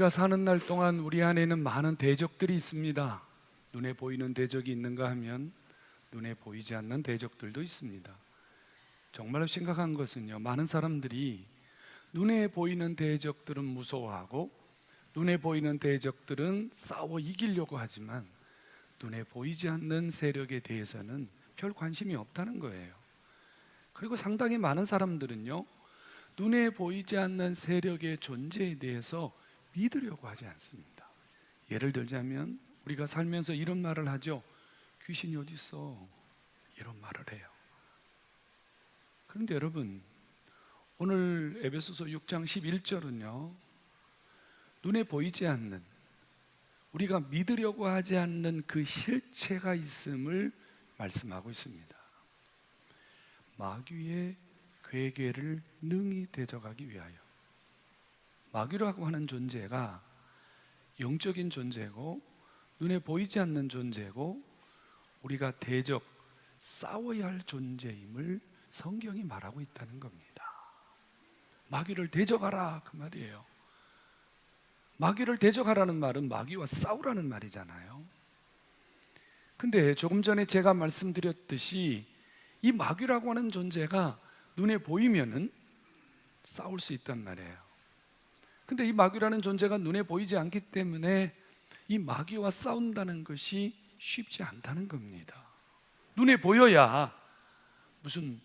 우리가 사는 날 동안 우리 안에는 많은 대적들이 있습니다. 눈에 보이는 대적이 있는가 하면 눈에 보이지 않는 대적들도 있습니다. 정말로 심각한 것은요, 많은 사람들이 눈에 보이는 대적들은 무서워하고 눈에 보이는 대적들은 싸워 이기려고 하지만 눈에 보이지 않는 세력에 대해서는 별 관심이 없다는 거예요. 그리고 상당히 많은 사람들은요, 눈에 보이지 않는 세력의 존재에 대해서 믿으려고 하지 않습니다. 예를 들자면 우리가 살면서 이런 말을 하죠. 귀신이 어디 있어? 이런 말을 해요. 그런데 여러분, 오늘 에베소서 6장 11절은요, 눈에 보이지 않는, 우리가 믿으려고 하지 않는 그 실체가 있음을 말씀하고 있습니다. 마귀의 괴계를 능히 대적하기 위하여. 마귀라고 하는 존재가 영적인 존재고 눈에 보이지 않는 존재고 우리가 대적, 싸워야 할 존재임을 성경이 말하고 있다는 겁니다. 마귀를 대적하라, 그 말이에요. 마귀를 대적하라는 말은 마귀와 싸우라는 말이잖아요. 근데 조금 전에 제가 말씀드렸듯이 이 마귀라고 하는 존재가 눈에 보이면은 싸울 수 있단 말이에요. 근데 이 마귀라는 존재가 눈에 보이지 않기 때문에 이 마귀와 싸운다는 것이 쉽지 않다는 겁니다. 눈에 보여야 무슨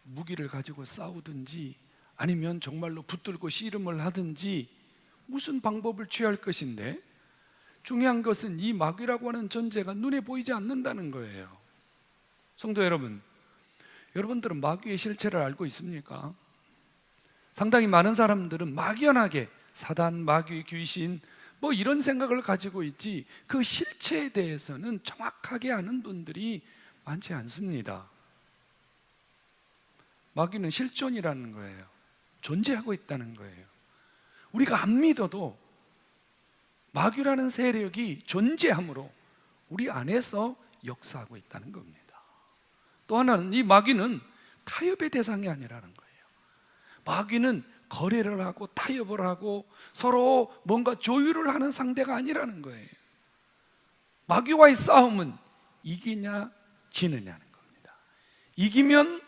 무기를 가지고 싸우든지 아니면 정말로 붙들고 씨름을 하든지 무슨 방법을 취할 것인데, 중요한 것은 이 마귀라고 하는 존재가 눈에 보이지 않는다는 거예요. 성도 여러분, 여러분들은 마귀의 실체를 알고 있습니까? 상당히 많은 사람들은 막연하게 사단, 마귀, 귀신 뭐 이런 생각을 가지고 있지 그 실체에 대해서는 정확하게 아는 분들이 많지 않습니다. 마귀는 실존이라는 거예요. 존재하고 있다는 거예요. 우리가 안 믿어도 마귀라는 세력이 존재함으로 우리 안에서 역사하고 있다는 겁니다. 또 하나는 이 마귀는 타협의 대상이 아니라는 거예요. 마귀는 거래를 하고 타협을 하고 서로 뭔가 조율을 하는 상대가 아니라는 거예요. 마귀와의 싸움은 이기냐 지느냐는 겁니다. 이기면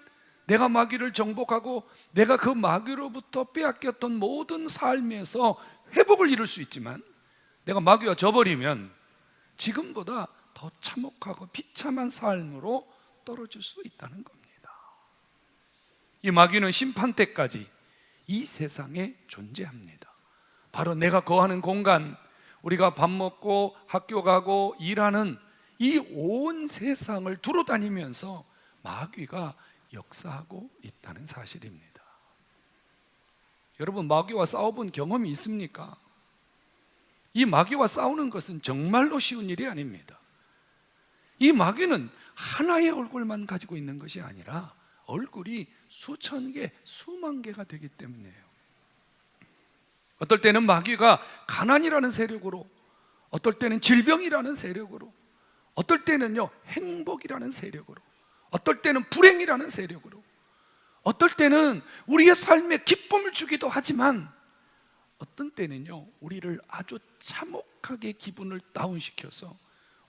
내가 마귀를 정복하고 내가 그 마귀로부터 빼앗겼던 모든 삶에서 회복을 이룰 수 있지만, 내가 마귀와 져버리면 지금보다 더 참혹하고 비참한 삶으로 떨어질 수 있다는 겁니다. 이 마귀는 심판 때까지 이 세상에 존재합니다. 바로 내가 거하는 공간, 우리가 밥 먹고 학교 가고 일하는 이 온 세상을 두루다니면서 마귀가 역사하고 있다는 사실입니다. 여러분, 마귀와 싸워본 경험이 있습니까? 이 마귀와 싸우는 것은 정말로 쉬운 일이 아닙니다. 이 마귀는 하나의 얼굴만 가지고 있는 것이 아니라 얼굴이 수천 개, 수만 개가 되기 때문이에요. 어떨 때는 마귀가 가난이라는 세력으로, 어떨 때는 질병이라는 세력으로, 어떨 때는요 행복이라는 세력으로, 어떨 때는 불행이라는 세력으로, 어떨 때는 우리의 삶에 기쁨을 주기도 하지만 어떤 때는요 우리를 아주 참혹하게 기분을 다운시켜서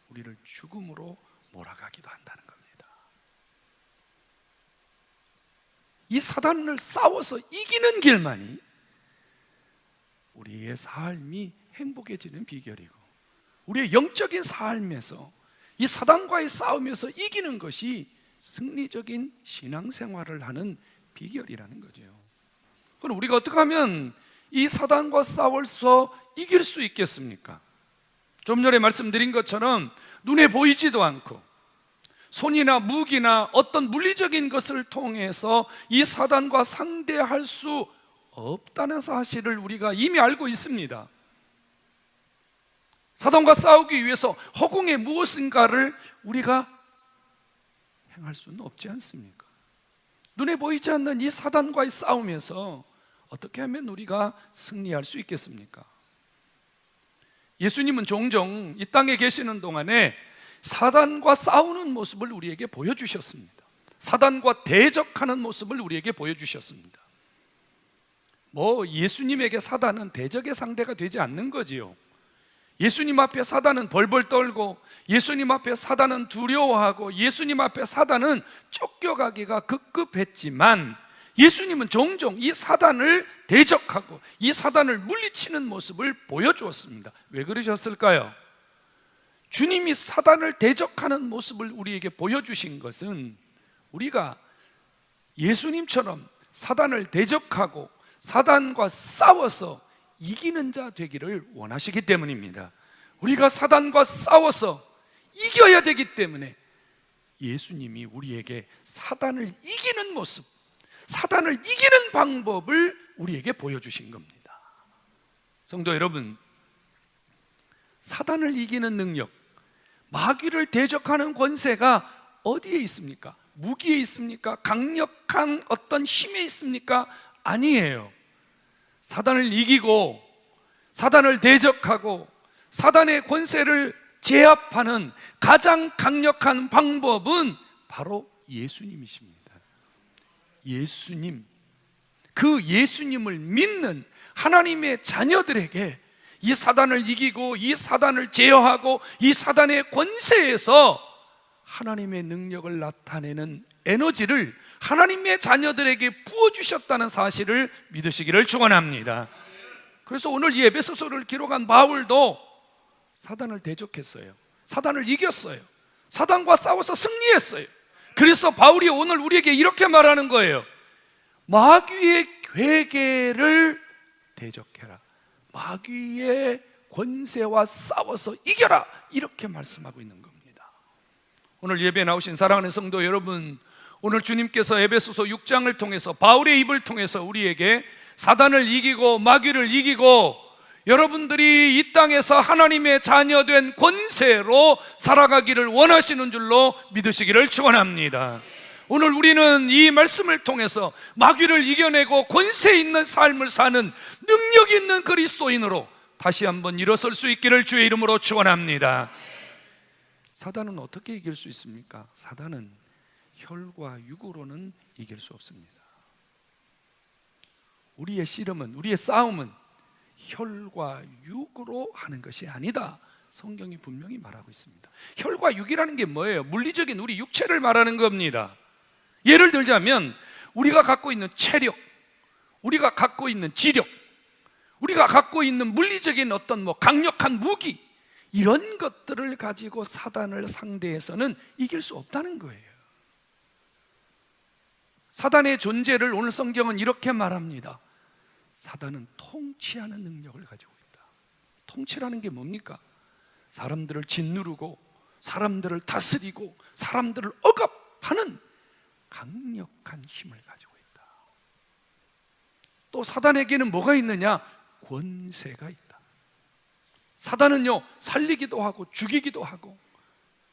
우리를 죽음으로 몰아가기도 한다는 겁니다. 이 사단을 싸워서 이기는 길만이 우리의 삶이 행복해지는 비결이고, 우리의 영적인 삶에서 이 사단과의 싸움에서 이기는 것이 승리적인 신앙생활을 하는 비결이라는 거죠. 그럼 우리가 어떻게 하면 이 사단과 싸워서 이길 수 있겠습니까? 좀 전에 말씀드린 것처럼 눈에 보이지도 않고 손이나 무기나 어떤 물리적인 것을 통해서 이 사단과 상대할 수 없다는 사실을 우리가 이미 알고 있습니다. 사단과 싸우기 위해서 허공에 무엇인가를 우리가 행할 수는 없지 않습니까? 눈에 보이지 않는 이 사단과의 싸움에서 어떻게 하면 우리가 승리할 수 있겠습니까? 예수님은 종종 이 땅에 계시는 동안에 사단과 싸우는 모습을 우리에게 보여주셨습니다. 사단과 대적하는 모습을 우리에게 보여주셨습니다. 예수님에게 사단은 대적의 상대가 되지 않는 거지요. 예수님 앞에 사단은 벌벌 떨고, 예수님 앞에 사단은 두려워하고, 예수님 앞에 사단은 쫓겨가기가 급급했지만, 예수님은 종종 이 사단을 대적하고 이 사단을 물리치는 모습을 보여주었습니다. 왜 그러셨을까요? 주님이 사단을 대적하는 모습을 우리에게 보여주신 것은 우리가 예수님처럼 사단을 대적하고 사단과 싸워서 이기는 자 되기를 원하시기 때문입니다. 우리가 사단과 싸워서 이겨야 되기 때문에 예수님이 우리에게 사단을 이기는 모습, 사단을 이기는 방법을 우리에게 보여주신 겁니다. 성도 여러분, 사단을 이기는 능력, 마귀를 대적하는 권세가 어디에 있습니까? 무기에 있습니까? 강력한 어떤 힘에 있습니까? 아니에요. 사단을 이기고 사단을 대적하고 사단의 권세를 제압하는 가장 강력한 방법은 바로 예수님이십니다. 예수님, 그 예수님을 믿는 하나님의 자녀들에게 이 사단을 이기고 이 사단을 제어하고 이 사단의 권세에서 하나님의 능력을 나타내는 에너지를 하나님의 자녀들에게 부어주셨다는 사실을 믿으시기를 축원합니다. 그래서 오늘 이 에베소서를 기록한 바울도 사단을 대적했어요. 사단을 이겼어요. 사단과 싸워서 승리했어요. 그래서 바울이 오늘 우리에게 이렇게 말하는 거예요. 마귀의 괴계를 대적해라. 마귀의 권세와 싸워서 이겨라. 이렇게 말씀하고 있는 겁니다. 오늘 예배에 나오신 사랑하는 성도 여러분, 오늘 주님께서 에베소서 6장을 통해서 바울의 입을 통해서 우리에게 사단을 이기고 마귀를 이기고 여러분들이 이 땅에서 하나님의 자녀된 권세로 살아가기를 원하시는 줄로 믿으시기를 축원합니다. 오늘 우리는 이 말씀을 통해서 마귀를 이겨내고 권세 있는 삶을 사는 능력 있는 그리스도인으로 다시 한번 일어설 수 있기를 주의 이름으로 축원합니다. 사단은 어떻게 이길 수 있습니까? 사단은 혈과 육으로는 이길 수 없습니다. 우리의 씨름은, 우리의 싸움은 혈과 육으로 하는 것이 아니다. 성경이 분명히 말하고 있습니다. 혈과 육이라는 게 뭐예요? 물리적인 우리 육체를 말하는 겁니다. 예를 들자면 우리가 갖고 있는 체력, 우리가 갖고 있는 지력, 우리가 갖고 있는 물리적인 어떤 강력한 무기, 이런 것들을 가지고 사단을 상대해서는 이길 수 없다는 거예요. 사단의 존재를 오늘 성경은 이렇게 말합니다. 사단은 통치하는 능력을 가지고 있다. 통치라는 게 뭡니까? 사람들을 짓누르고 사람들을 다스리고 사람들을 억압하는 강력한 힘을 가지고 있다. 또 사단에게는 뭐가 있느냐? 권세가 있다. 사단은요, 살리기도 하고 죽이기도 하고,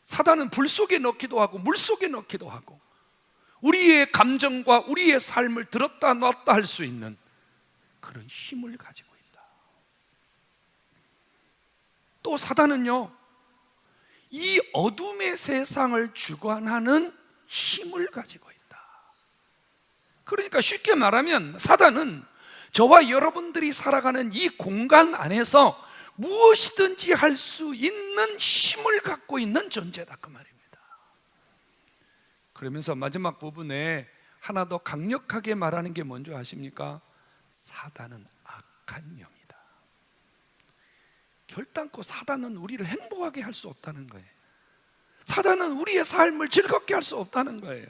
사단은 불 속에 넣기도 하고 물 속에 넣기도 하고, 우리의 감정과 우리의 삶을 들었다 놨다 할 수 있는 그런 힘을 가지고 있다. 또 사단은요, 이 어둠의 세상을 주관하는 힘을 가지고 있다. 그러니까 쉽게 말하면 사단은 저와 여러분들이 살아가는 이 공간 안에서 무엇이든지 할 수 있는 힘을 갖고 있는 존재다, 그 말입니다. 그러면서 마지막 부분에 하나 더 강력하게 말하는 게 뭔지 아십니까? 사단은 악한 영이다. 결단코 사단은 우리를 행복하게 할 수 없다는 거예요. 사단은 우리의 삶을 즐겁게 할 수 없다는 거예요.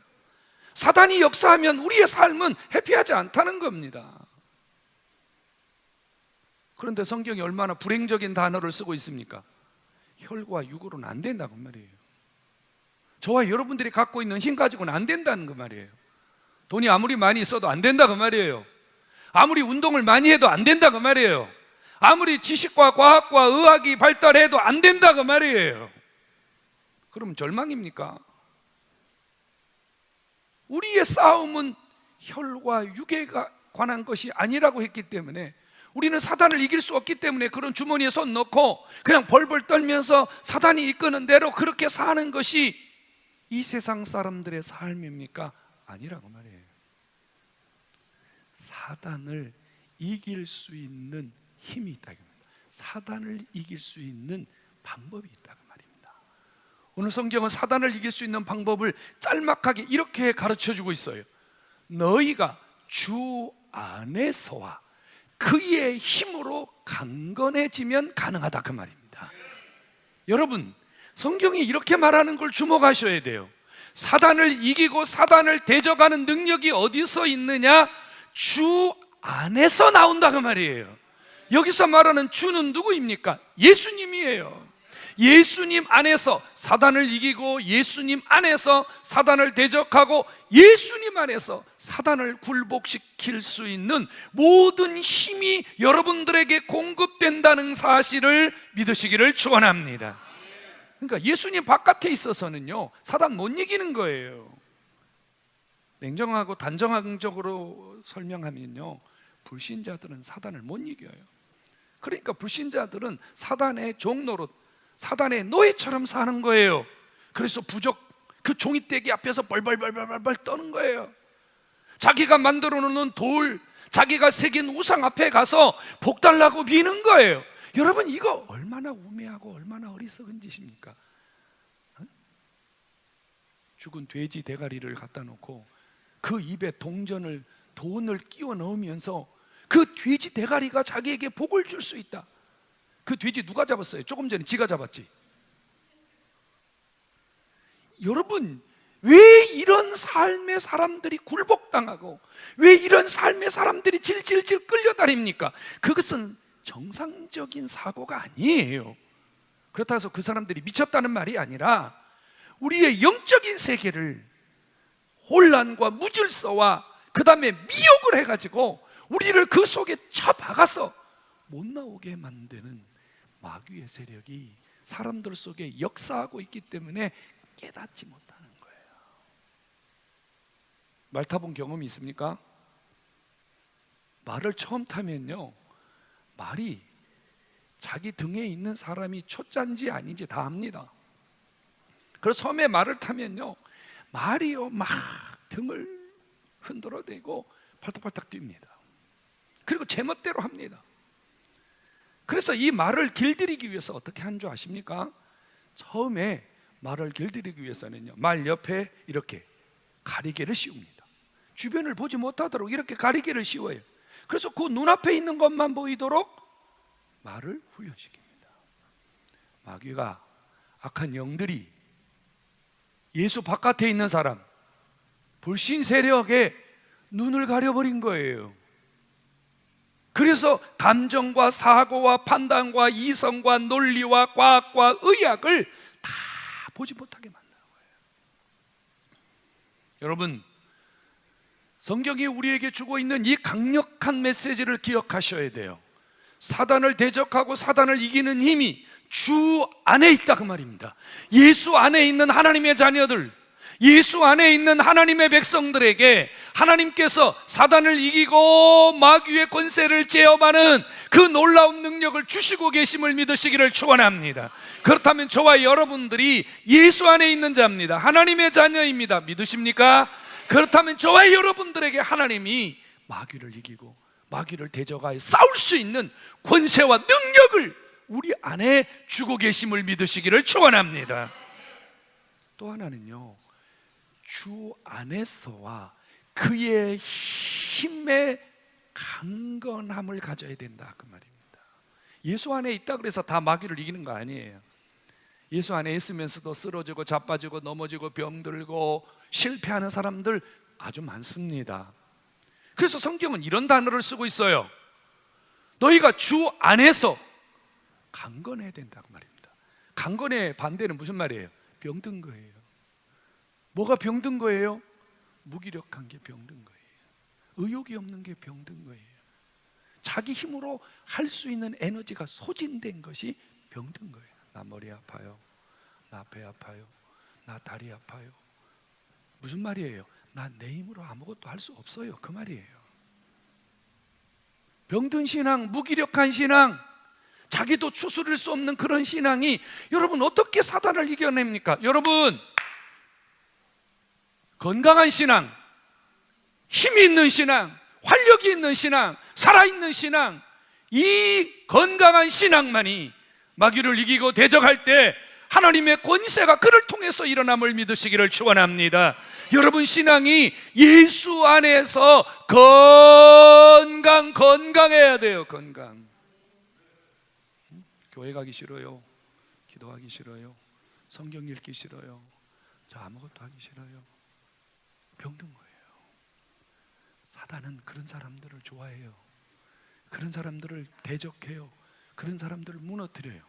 사단이 역사하면 우리의 삶은 해피하지 않다는 겁니다. 그런데 성경이 얼마나 불행적인 단어를 쓰고 있습니까? 혈과 육으로는 안 된다고 말이에요. 저와 여러분들이 갖고 있는 힘 가지고는 안 된다는 그 말이에요. 돈이 아무리 많이 있어도 안 된다고 말이에요. 아무리 운동을 많이 해도 안 된다고 말이에요. 아무리 지식과 과학과 의학이 발달해도 안 된다고 말이에요. 그럼 절망입니까? 우리의 싸움은 혈과 육에 관한 것이 아니라고 했기 때문에, 우리는 사단을 이길 수 없기 때문에 그런 주머니에 손 넣고 그냥 벌벌 떨면서 사단이 이끄는 대로 그렇게 사는 것이 이 세상 사람들의 삶입니까? 아니라고 말이에요. 사단을 이길 수 있는 힘이 있다. 사단을 이길 수 있는 방법이 있다 그 말입니다. 오늘 성경은 사단을 이길 수 있는 방법을 짤막하게 이렇게 가르쳐주고 있어요. 너희가 주 안에서와 그의 힘으로 강건해지면 가능하다 그 말입니다. 여러분, 성경이 이렇게 말하는 걸 주목하셔야 돼요. 사단을 이기고 사단을 대적하는 능력이 어디서 있느냐? 주 안에서 나온다 그 말이에요. 여기서 말하는 주는 누구입니까? 예수님이에요. 예수님 안에서 사단을 이기고 예수님 안에서 사단을 대적하고 예수님 안에서 사단을 굴복시킬 수 있는 모든 힘이 여러분들에게 공급된다는 사실을 믿으시기를 축원합니다. 그러니까 예수님 바깥에 있어서는요 사단 못 이기는 거예요. 냉정하고 단정적으로 설명하면요 불신자들은 사단을 못 이겨요. 그러니까 불신자들은 사단의 종노릇, 사단의 노예처럼 사는 거예요. 그래서 부적 그 종이떼기 앞에서 벌벌벌벌벌 떠는 거예요. 자기가 만들어 놓은 돌, 자기가 새긴 우상 앞에 가서 복 달라고 비는 거예요. 여러분, 이거 얼마나 우매하고 얼마나 어리석은 짓입니까? 죽은 돼지 대가리를 갖다 놓고 그 입에 돈을 끼워 넣으면서 그 돼지 대가리가 자기에게 복을 줄 수 있다. 그 돼지 누가 잡았어요? 조금 전에 지가 잡았지. 여러분, 왜 이런 삶의 사람들이 굴복당하고 왜 이런 삶의 사람들이 질질질 끌려다닙니까? 그것은 정상적인 사고가 아니에요. 그렇다고 해서 그 사람들이 미쳤다는 말이 아니라 우리의 영적인 세계를 혼란과 무질서와 그 다음에 미혹을 해가지고 우리를 그 속에 쳐박아서 못 나오게 만드는 마귀의 세력이 사람들 속에 역사하고 있기 때문에 깨닫지 못하는 거예요. 말 타본 경험이 있습니까? 말을 처음 타면요 말이 자기 등에 있는 사람이 초짜인지 아닌지 다 압니다. 그래서 처음에 말을 타면요 말이요 막 등을 흔들어대고 팔딱팔딱 뜁니다. 그리고 제멋대로 합니다. 그래서 이 말을 길들이기 위해서 어떻게 한 줄 아십니까? 처음에 말을 길들이기 위해서는요 말 옆에 이렇게 가리개를 씌웁니다. 주변을 보지 못하도록 이렇게 가리개를 씌워요. 그래서 그 눈앞에 있는 것만 보이도록 말을 훈련시킵니다. 마귀가, 악한 영들이 예수 바깥에 있는 사람, 불신 세력에 눈을 가려버린 거예요. 그래서 감정과 사고와 판단과 이성과 논리와 과학과 의학을 다 보지 못하게 만드는 거예요. 여러분, 성경이 우리에게 주고 있는 이 강력한 메시지를 기억하셔야 돼요. 사단을 대적하고 사단을 이기는 힘이 주 안에 있다 그 말입니다. 예수 안에 있는 하나님의 자녀들, 예수 안에 있는 하나님의 백성들에게 하나님께서 사단을 이기고 마귀의 권세를 제압하는 그 놀라운 능력을 주시고 계심을 믿으시기를 축원합니다. 그렇다면 저와 여러분들이 예수 안에 있는 자입니다. 하나님의 자녀입니다. 믿으십니까? 그렇다면 저와 여러분들에게 하나님이 마귀를 이기고 마귀를 대적하여 싸울 수 있는 권세와 능력을 우리 안에 주고 계심을 믿으시기를 축원합니다. 또 하나는요, 주 안에서와 그의 힘의 강건함을 가져야 된다 그 말입니다. 예수 안에 있다 그래서 다 마귀를 이기는 거 아니에요. 예수 안에 있으면서도 쓰러지고 자빠지고 넘어지고 병들고 실패하는 사람들 아주 많습니다. 그래서 성경은 이런 단어를 쓰고 있어요. 너희가 주 안에서 강건해야 된다 그 말입니다. 강건의 반대는 무슨 말이에요? 병든 거예요. 뭐가 병든 거예요? 무기력한 게 병든 거예요. 의욕이 없는 게 병든 거예요. 자기 힘으로 할 수 있는 에너지가 소진된 것이 병든 거예요. 나 머리 아파요. 나 배 아파요. 나 다리 아파요. 무슨 말이에요? 나 내 힘으로 아무것도 할 수 없어요 그 말이에요. 병든 신앙, 무기력한 신앙, 자기도 추스릴 수 없는 그런 신앙이 여러분 어떻게 사단을 이겨냅니까? 여러분, 건강한 신앙, 힘이 있는 신앙, 활력이 있는 신앙, 살아있는 신앙, 이 건강한 신앙만이 마귀를 이기고 대적할 때 하나님의 권세가 그를 통해서 일어남을 믿으시기를 축원합니다. 여러분, 신앙이 예수 안에서 건강해야 돼요. 건강. 교회 가기 싫어요. 기도하기 싫어요. 성경 읽기 싫어요. 저 아무것도 하기 싫어요. 병든 거예요. 사단은 그런 사람들을 좋아해요. 그런 사람들을 대적해요. 그런 사람들을 무너뜨려요.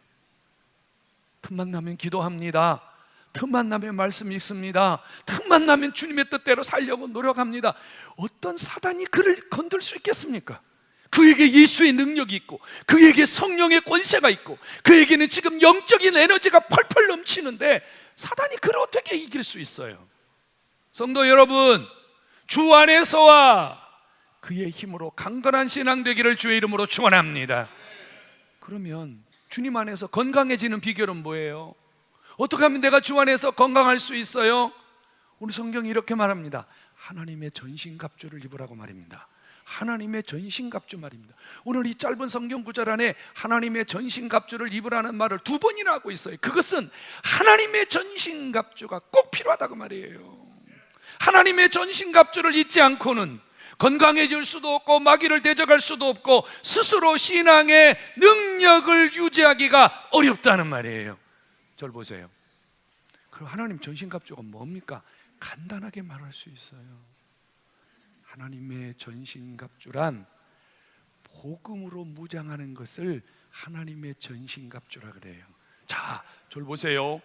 틈만 나면 기도합니다. 틈만 나면 말씀 읽습니다. 틈만 나면 주님의 뜻대로 살려고 노력합니다. 어떤 사단이 그를 건들 수 있겠습니까? 그에게 예수의 능력이 있고, 그에게 성령의 권세가 있고, 그에게는 지금 영적인 에너지가 펄펄 넘치는데 사단이 그를 어떻게 이길 수 있어요? 성도 여러분, 주 안에서와 그의 힘으로 강건한 신앙 되기를 주의 이름으로 축원합니다. 그러면 주님 안에서 건강해지는 비결은 뭐예요? 어떻게 하면 내가 주 안에서 건강할 수 있어요? 우리 성경이 이렇게 말합니다. 하나님의 전신갑주를 입으라고 말입니다. 하나님의 전신갑주 말입니다. 오늘 이 짧은 성경 구절 안에 하나님의 전신갑주를 입으라는 말을 2번이나 하고 있어요. 그것은 하나님의 전신갑주가 꼭 필요하다고 말이에요. 하나님의 전신갑주를 잊지 않고는 건강해질 수도 없고 마귀를 대적할 수도 없고 스스로 신앙의 능력을 유지하기가 어렵다는 말이에요. 저를 보세요. 그럼 하나님 전신갑주가 뭡니까? 간단하게 말할 수 있어요. 하나님의 전신갑주란 복음으로 무장하는 것을 하나님의 전신갑주라 그래요. 자, 저를 보세요.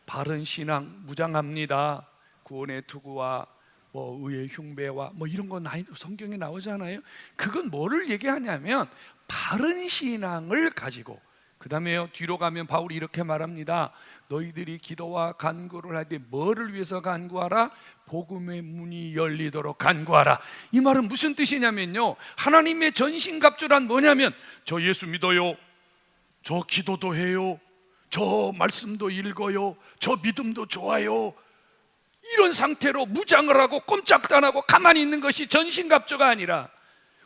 바른 신앙 무장합니다. 구원의 투구와 의의 흉배와 이런 거 성경에 나오잖아요. 그건 뭐를 얘기하냐면 바른 신앙을 가지고, 그 다음에 뒤로 가면 바울이 이렇게 말합니다. 너희들이 기도와 간구를 할 때 뭐를 위해서 간구하라? 복음의 문이 열리도록 간구하라. 이 말은 무슨 뜻이냐면요, 하나님의 전신갑주란 뭐냐면 저 예수 믿어요, 저 기도도 해요, 저 말씀도 읽어요, 저 믿음도 좋아요, 이런 상태로 무장을 하고 꼼짝도 안 하고 가만히 있는 것이 전신갑주가 아니라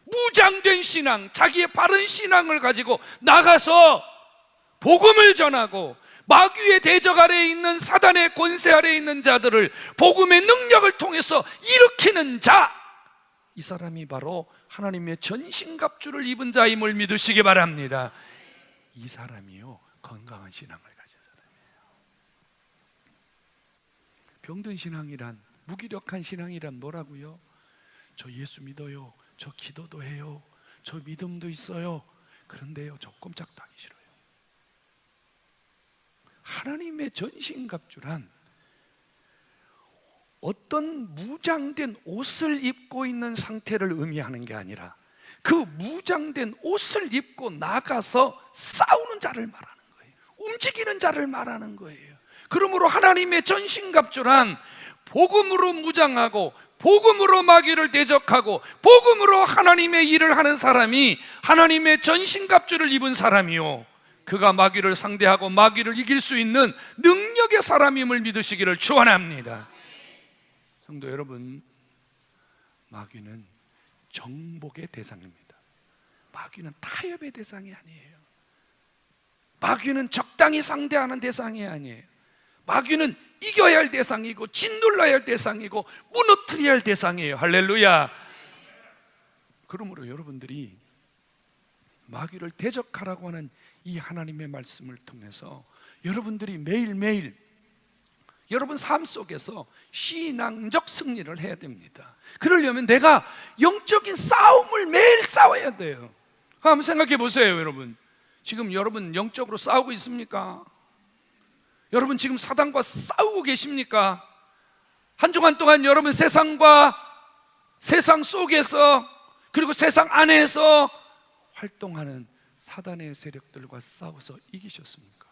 무장된 신앙, 자기의 바른 신앙을 가지고 나가서 복음을 전하고 마귀의 대적 아래에 있는 사단의 권세 아래에 있는 자들을 복음의 능력을 통해서 일으키는 자, 이 사람이 바로 하나님의 전신갑주를 입은 자임을 믿으시기 바랍니다. 이 사람이요, 건강한 신앙을 가진 사람이에요. 병든 신앙이란, 무기력한 신앙이란 뭐라고요? 저 예수 믿어요, 저 기도도 해요, 저 믿음도 있어요, 그런데요 저 꼼짝도 하기 싫어요. 하나님의 전신갑주란 어떤 무장된 옷을 입고 있는 상태를 의미하는 게 아니라 그 무장된 옷을 입고 나가서 싸우는 자를 말하는 거예요. 움직이는 자를 말하는 거예요. 그러므로 하나님의 전신갑주란 복음으로 무장하고 복음으로 마귀를 대적하고 복음으로 하나님의 일을 하는 사람이 하나님의 전신갑주를 입은 사람이요, 그가 마귀를 상대하고 마귀를 이길 수 있는 능력의 사람임을 믿으시기를 축원합니다. 성도 여러분, 마귀는 정복의 대상입니다. 마귀는 타협의 대상이 아니에요. 마귀는 적당히 상대하는 대상이 아니에요. 마귀는 이겨야 할 대상이고 짓눌러야 할 대상이고 무너뜨려야 할 대상이에요. 할렐루야. 그러므로 여러분들이 마귀를 대적하라고 하는 이 하나님의 말씀을 통해서 여러분들이 매일매일 여러분 삶 속에서 신앙적 승리를 해야 됩니다. 그러려면 내가 영적인 싸움을 매일 싸워야 돼요. 한번 생각해 보세요. 여러분, 지금 여러분 영적으로 싸우고 있습니까? 여러분 지금 사단과 싸우고 계십니까? 한 주간 동안 여러분 세상과 세상 속에서 그리고 세상 안에서 활동하는 사단의 세력들과 싸워서 이기셨습니까?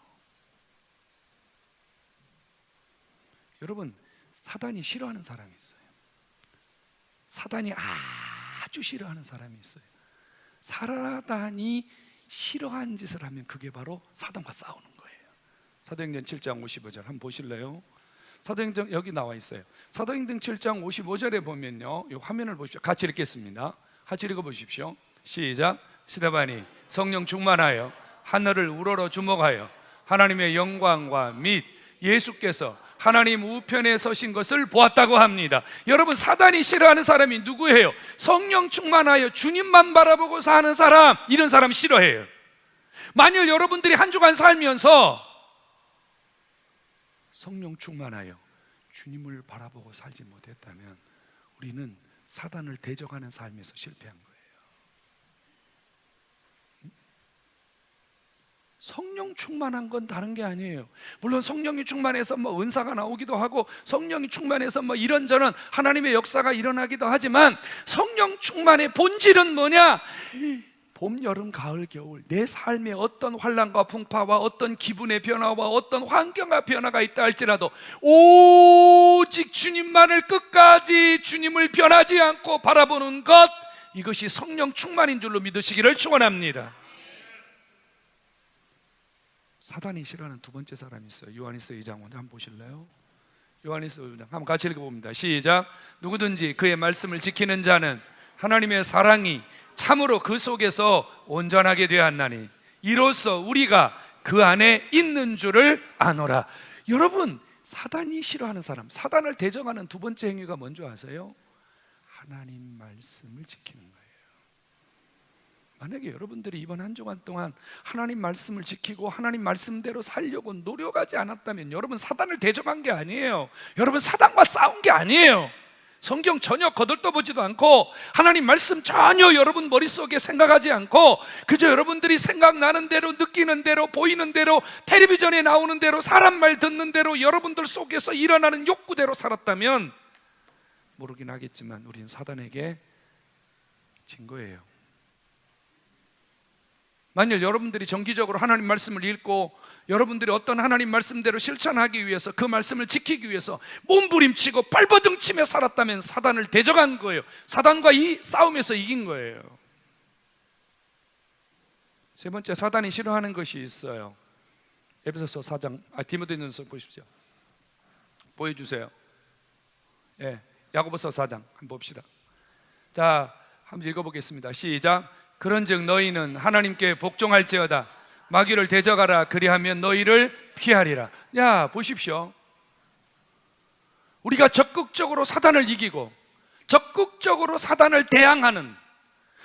여러분, 사단이 싫어하는 사람이 있어요. 사단이 아주 싫어하는 사람이 있어요. 사단이 싫어하는 짓을 하면 그게 바로 사단과 싸우는 거예요. 사도행전 7장 55절 한번 보실래요? 사도행전 여기 나와 있어요. 사도행전 7장 55절에 보면요, 이 화면을 보십시오. 같이 읽겠습니다. 같이 읽어보십시오. 시작. 스데반이 성령 충만하여 하늘을 우러러 주목하여 하나님의 영광과 및 예수께서 하나님 우편에 서신 것을 보았다고 합니다. 여러분, 사단이 싫어하는 사람이 누구예요? 성령 충만하여 주님만 바라보고 사는 사람, 이런 사람 싫어해요. 만일 여러분들이 한 주간 살면서 성령 충만하여 주님을 바라보고 살지 못했다면 우리는 사단을 대적하는 삶에서 실패한 거예요. 성령 충만한 건 다른 게 아니에요. 물론 성령이 충만해서 은사가 나오기도 하고 성령이 충만해서 이런저런 하나님의 역사가 일어나기도 하지만 성령 충만의 본질은 뭐냐? 봄, 여름, 가을, 겨울 내 삶에 어떤 환난과 풍파와 어떤 기분의 변화와 어떤 환경의 변화가 있다 할지라도 오직 주님만을 끝까지 주님을 변하지 않고 바라보는 것, 이것이 성령 충만인 줄로 믿으시기를 축원합니다. 사단이 싫어하는 두 번째 사람이 있어요. 요한일서 2장 먼저 한번 보실래요? 요한일서 2장 한번 같이 읽어봅니다. 시작. 누구든지 그의 말씀을 지키는 자는 하나님의 사랑이 참으로 그 속에서 온전하게 되었나니 이로써 우리가 그 안에 있는 줄을 아노라. 여러분, 사단이 싫어하는 사람, 사단을 대적하는 두 번째 행위가 뭔지 아세요? 하나님 말씀을 지키는 거예요. 만약에 여러분들이 이번 한 주간 동안 하나님 말씀을 지키고 하나님 말씀대로 살려고 노력하지 않았다면 여러분 사단을 대적한 게 아니에요. 여러분 사단과 싸운 게 아니에요. 성경 전혀 거들떠보지도 않고 하나님 말씀 전혀 여러분 머릿속에 생각하지 않고 그저 여러분들이 생각나는 대로, 느끼는 대로, 보이는 대로, 텔레비전에 나오는 대로, 사람 말 듣는 대로 여러분들 속에서 일어나는 욕구대로 살았다면 모르긴 하겠지만 우린 사단에게 진 거예요. 만일 여러분들이 정기적으로 하나님 말씀을 읽고 여러분들이 어떤 하나님 말씀대로 실천하기 위해서 그 말씀을 지키기 위해서 몸부림치고 발버둥치며 살았다면 사단을 대적한 거예요. 사단과 이 싸움에서 이긴 거예요. 세 번째, 사단이 싫어하는 것이 있어요. 에베소서 4장, 디모데전서 보십시오. 보여주세요. 예, 야고보서 4장 한번 봅시다. 자, 한번 읽어보겠습니다. 시작. 그런즉 너희는 하나님께 복종할지어다. 마귀를 대적하라. 그리하면 너희를 피하리라. 야, 보십시오. 우리가 적극적으로 사단을 이기고 적극적으로 사단을 대항하는,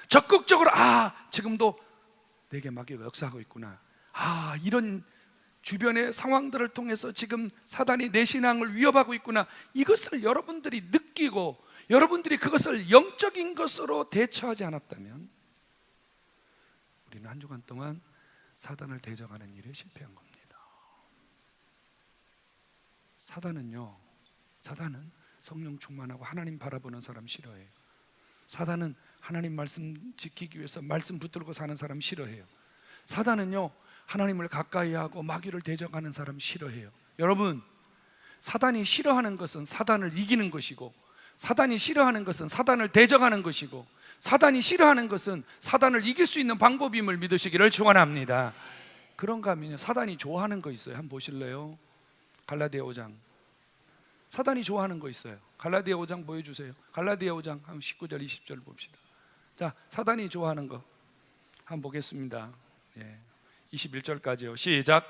적극적으로 지금도 내게 마귀가 역사하고 있구나, 이런 주변의 상황들을 통해서 지금 사단이 내 신앙을 위협하고 있구나, 이것을 여러분들이 느끼고 여러분들이 그것을 영적인 것으로 대처하지 않았다면 우리는 한 주간 동안 사단을 대적하는 일에 실패한 겁니다. 사단은 성령 충만하고 하나님 바라보는 사람 싫어해요. 사단은 하나님 말씀 지키기 위해서 말씀 붙들고 사는 사람 싫어해요. 사단은요, 하나님을 가까이 하고 마귀를 대적하는 사람 싫어해요. 여러분, 사단이 싫어하는 것은 사단을 이기는 것이고, 사단이 싫어하는 것은 사단을 대적하는 것이고, 사단이 싫어하는 것은 사단을 이길 수 있는 방법임을 믿으시기를 축원합니다. 그런가 하면요, 사단이 좋아하는 거 있어요. 한번 보실래요? 갈라디아 5장. 사단이 좋아하는 거 있어요. 갈라디아 5장 보여주세요. 갈라디아 5장 한 19절 20절 봅시다. 자, 사단이 좋아하는 거 한번 보겠습니다. 21절까지요. 시작.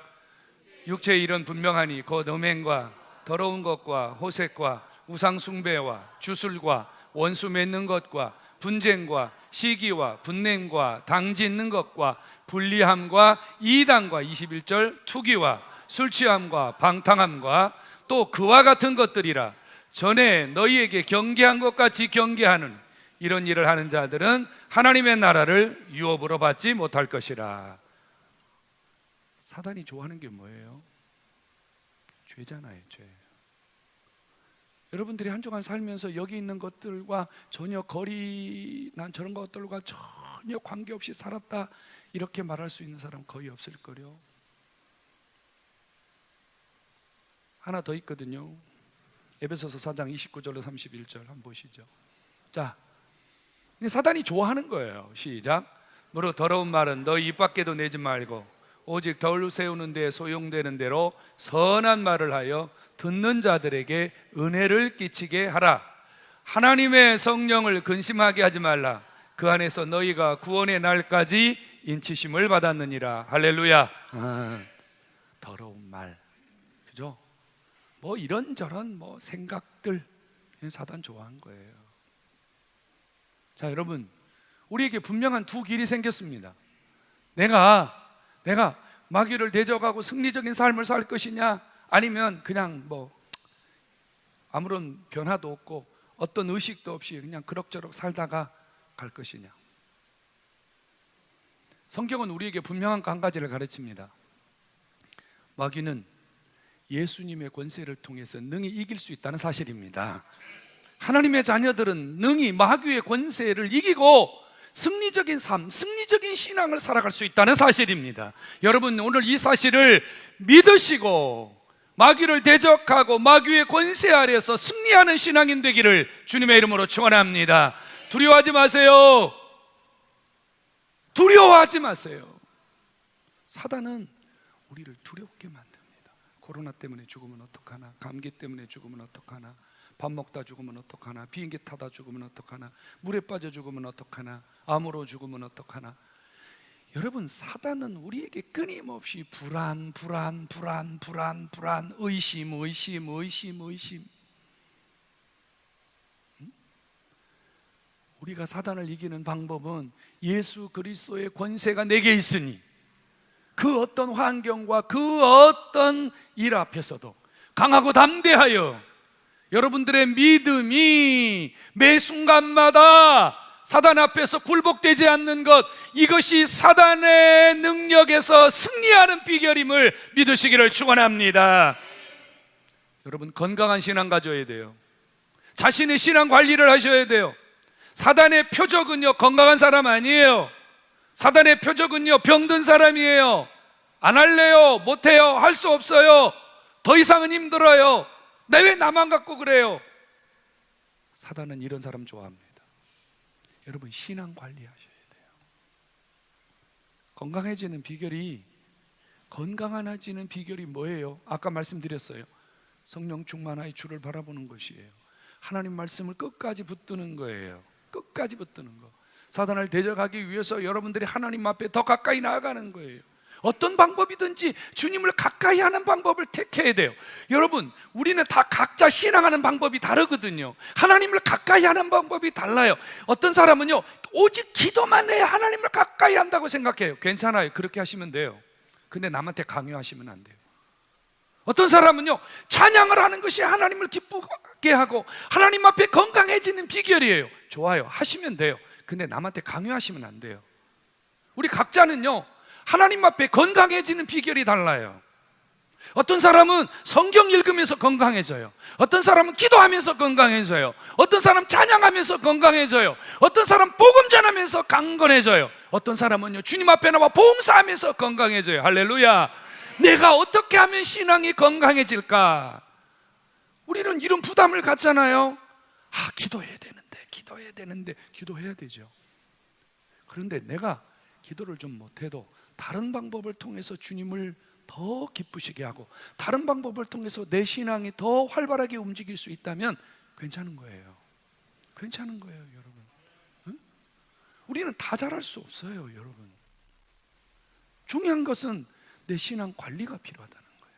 육체의 일은 분명하니 곧 음행과 더러운 것과 호색과 우상 숭배와 주술과 원수 맺는 것과 분쟁과 시기와 분냄과 당짓는 것과 불리함과 이단과 21절 투기와 술 취함과 방탕함과 또 그와 같은 것들이라. 전에 너희에게 경계한 것 같이 경계하는 이런 일을 하는 자들은 하나님의 나라를 유업으로 받지 못할 것이라. 사단이 좋아하는 게 뭐예요? 죄잖아요, 죄. 여러분들이 한 주간 살면서 여기 있는 것들과 전혀 난 저런 것들과 전혀 관계없이 살았다 이렇게 말할 수 있는 사람 거의 없을 거요. 하나 더 있거든요. 에베소서 4장 29절로 31절 한번 보시죠. 자, 사단이 좋아하는 거예요. 시작. 무릇 더러운 말은 너희 입 밖에도 내지 말고 오직 덜 세우는 데 소용되는 대로 선한 말을 하여 듣는 자들에게 은혜를 끼치게 하라. 하나님의 성령을 근심하게 하지 말라. 그 안에서 너희가 구원의 날까지 인치심을 받았느니라. 할렐루야. 더러운 말, 그죠? 뭐 이런저런 뭐 생각들, 사단 좋아한 거예요. 자, 여러분, 우리에게 분명한 두 길이 생겼습니다. 내가 마귀를 대적하고 승리적인 삶을 살 것이냐, 아니면 그냥 뭐 아무런 변화도 없고 어떤 의식도 없이 그냥 그럭저럭 살다가 갈 것이냐. 성경은 우리에게 분명한 한 가지를 가르칩니다. 마귀는 예수님의 권세를 통해서 능히 이길 수 있다는 사실입니다. 하나님의 자녀들은 능히 마귀의 권세를 이기고 승리적인 삶, 승리적인 신앙을 살아갈 수 있다는 사실입니다. 여러분, 오늘 이 사실을 믿으시고 마귀를 대적하고 마귀의 권세 아래에서 승리하는 신앙인 되기를 주님의 이름으로 축원합니다. 두려워하지 마세요. 두려워하지 마세요. 사단은 우리를 두렵게 만듭니다. 코로나 때문에 죽으면 어떡하나, 감기 때문에 죽으면 어떡하나, 밥 먹다 죽으면 어떡하나, 비행기 타다 죽으면 어떡하나, 물에 빠져 죽으면 어떡하나, 암으로 죽으면 어떡하나. 여러분, 사단은 우리에게 끊임없이 불안, 의심. 우리가 사단을 이기는 방법은 예수 그리스도의 권세가 내게 있으니 그 어떤 환경과 그 어떤 일 앞에서도 강하고 담대하여 여러분들의 믿음이 매 순간마다 사단 앞에서 굴복되지 않는 것, 이것이 사단의 능력에서 승리하는 비결임을 믿으시기를 축원합니다. 여러분, 건강한 신앙 가져야 돼요. 자신의 신앙 관리를 하셔야 돼요. 사단의 표적은요, 건강한 사람 아니에요. 사단의 표적은요, 병든 사람이에요. 안 할래요, 못해요, 할 수 없어요, 더 이상은 힘들어요, 나 왜 나만 갖고 그래요. 사단은 이런 사람 좋아합니다. 여러분, 신앙 관리하셔야 돼요. 건강해지는 비결이 뭐예요? 아까 말씀드렸어요. 성령 충만하여 주를 바라보는 것이에요. 하나님 말씀을 끝까지 붙드는 거예요. 끝까지 붙드는 거. 사단을 대적하기 위해서 여러분들이 하나님 앞에 더 가까이 나아가는 거예요. 어떤 방법이든지 주님을 가까이 하는 방법을 택해야 돼요. 여러분, 우리는 다 각자 신앙하는 방법이 다르거든요. 하나님을 가까이 하는 방법이 달라요. 어떤 사람은요, 오직 기도만 해야 하나님을 가까이 한다고 생각해요. 괜찮아요, 그렇게 하시면 돼요. 근데 남한테 강요하시면 안 돼요. 어떤 사람은요, 찬양을 하는 것이 하나님을 기쁘게 하고 하나님 앞에 건강해지는 비결이에요. 좋아요, 하시면 돼요. 근데 남한테 강요하시면 안 돼요. 우리 각자는요, 하나님 앞에 건강해지는 비결이 달라요. 어떤 사람은 성경 읽으면서 건강해져요. 어떤 사람은 기도하면서 건강해져요. 어떤 사람은 찬양하면서 건강해져요. 어떤 사람은 복음 전하면서 강건해져요. 어떤 사람은요, 주님 앞에 나와 봉사하면서 건강해져요. 할렐루야. 내가 어떻게 하면 신앙이 건강해질까? 우리는 이런 부담을 갖잖아요. 기도해야 되는데 기도해야 되죠. 그런데 내가 기도를 좀 못해도 다른 방법을 통해서 주님을 더 기쁘시게 하고 다른 방법을 통해서 내 신앙이 더 활발하게 움직일 수 있다면 괜찮은 거예요. 괜찮은 거예요, 여러분. 응? 우리는 다 잘할 수 없어요, 여러분. 중요한 것은 내 신앙 관리가 필요하다는 거예요.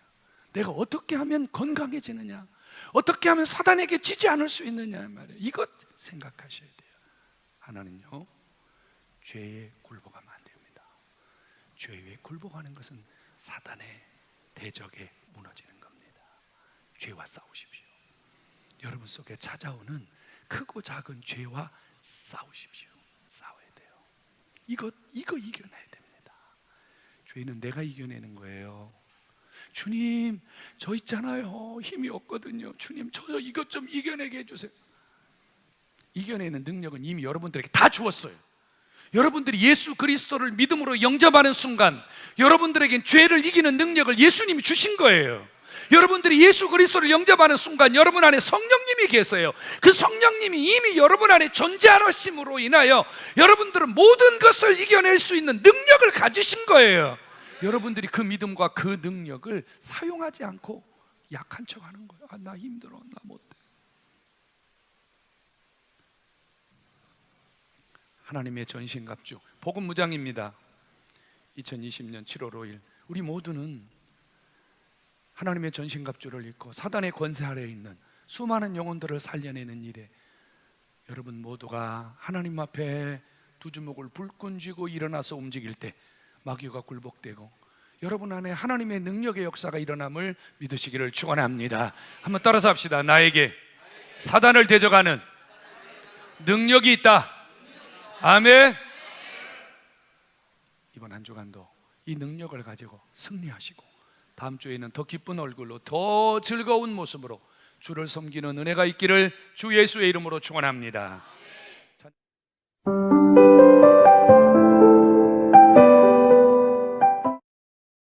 내가 어떻게 하면 건강해지느냐, 어떻게 하면 사단에게 지지 않을 수 있느냐 말이에요. 이것 생각하셔야 돼요. 하나는요, 죄에 굴복하면 안 됩니다. 죄에 굴복하는 것은 사단의 대적에 무너지는 겁니다. 죄와 싸우십시오. 여러분 속에 찾아오는 크고 작은 죄와 싸우십시오. 싸워야 돼요. 이거 이겨내야 됩니다. 죄는 내가 이겨내는 거예요. 주님, 저 있잖아요, 힘이 없거든요. 주님, 저 이것 좀 이겨내게 해주세요. 이겨내는 능력은 이미 여러분들에게 다 주었어요. 여러분들이 예수 그리스도를 믿음으로 영접하는 순간 여러분들에겐 죄를 이기는 능력을 예수님이 주신 거예요. 여러분들이 예수 그리스도를 영접하는 순간 여러분 안에 성령님이 계세요. 그 성령님이 이미 여러분 안에 존재하심으로 인하여 여러분들은 모든 것을 이겨낼 수 있는 능력을 가지신 거예요. 여러분들이 그 믿음과 그 능력을 사용하지 않고 약한 척 하는 거예요. 나 힘들어, 나 못해. 하나님의 전신갑주 복음무장입니다. 2020년 7월 5일 우리 모두는 하나님의 전신갑주를 입고 사단의 권세 아래에 있는 수많은 영혼들을 살려내는 일에 여러분 모두가 하나님 앞에 두 주먹을 불끈 쥐고 일어나서 움직일 때 마귀가 굴복되고 여러분 안에 하나님의 능력의 역사가 일어남을 믿으시기를 축원합니다. 한번 따라서 합시다. 나에게 사단을 대적하는 능력이 있다. 아멘. 이번 한 주간도 이 능력을 가지고 승리하시고 다음 주에는 더 기쁜 얼굴로 더 즐거운 모습으로 주를 섬기는 은혜가 있기를 주 예수의 이름으로 축원합니다.